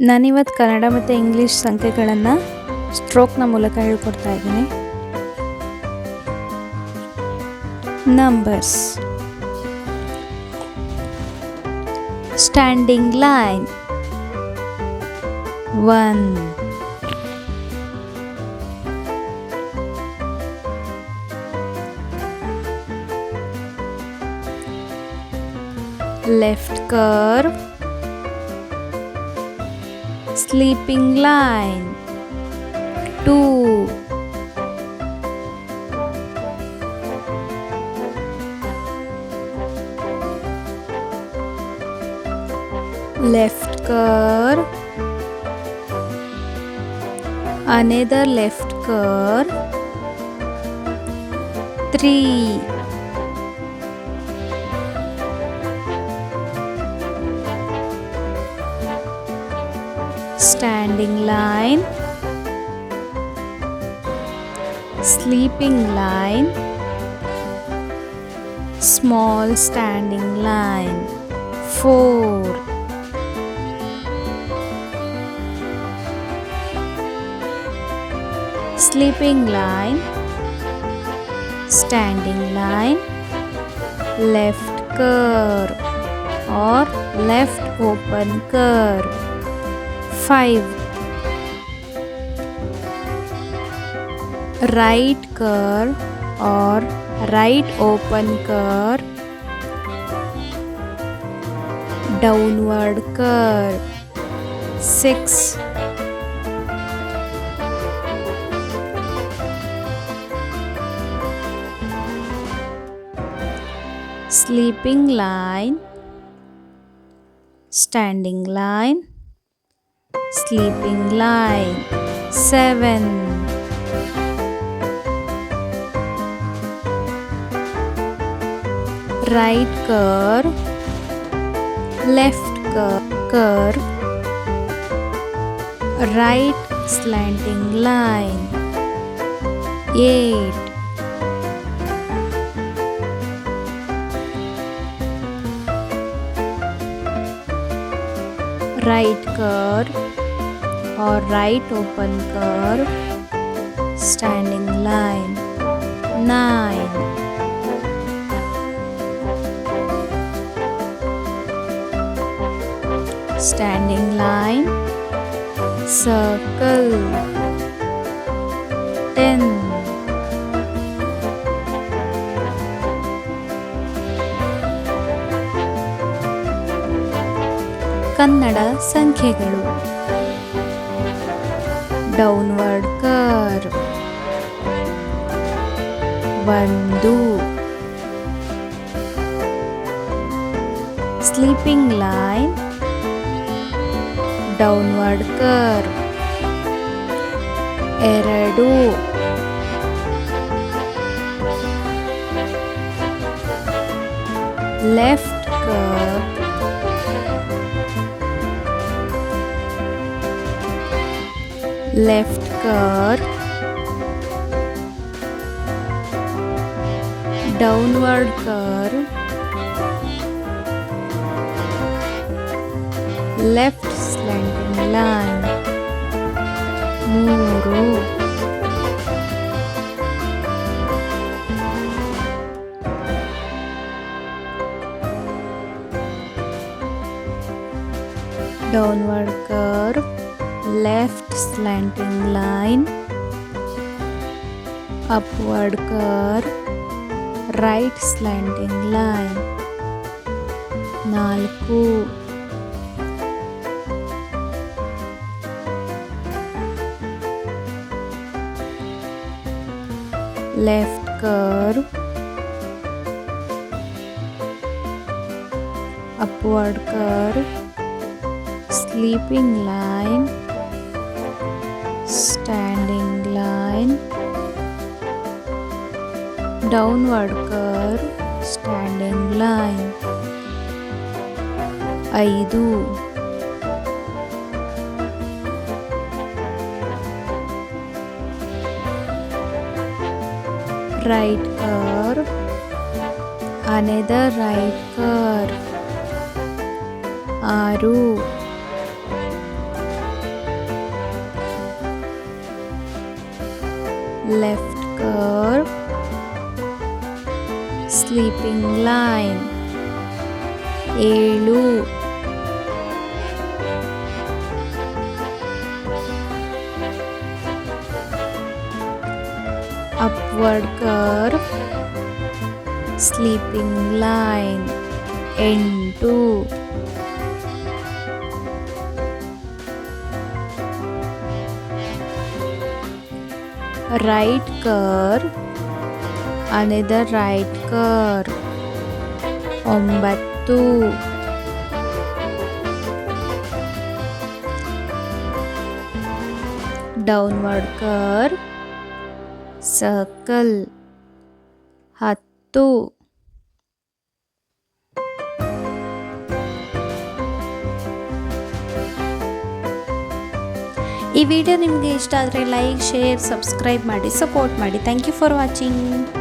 ನಾನಿವತ್ತು ಕನ್ನಡ ಮತ್ತು ಇಂಗ್ಲೀಷ್ ಸಂಖ್ಯೆಗಳನ್ನು ಸ್ಟ್ರೋಕ್ನ ಮೂಲಕ ಹೇಳ್ಕೊಡ್ತಾ ಇದ್ದೀನಿ. Numbers. Standing line 1, left curve, sleeping line 2, left curve, another left curve 3, standing line, sleeping line, small standing line 4, sleeping line, standing line, left curve or left open curve 5, right curve or right open curve, downward curve 6, sleeping line, standing line, sleeping line 7, right curve, left curve, right slanting line 8, right curve or right open curve, standing line 9, standing line, circle 10, Kannada ಸಂಖ್ಯೆಗಳು. Downward curve 1, sleeping line, downward curve 2, left curve, left curve, downward curve, left slanting line 3, downward curve, left slanting line, upward curve, right slanting line 4, left curve, upward curve, sleeping line, standing line, downward curve, standing line 5, right curve, another right curve 6, left curve, sleeping line 7, upward curve, sleeping line 8, right curve, another right curve 9, downward curve, circle 10. ಈ video ನಿಮಗೆ ಇಷ್ಟ ಆದರೆ like, share, subscribe ಮಾಡಿ, support ಮಾಡಿ. Thank you for watching.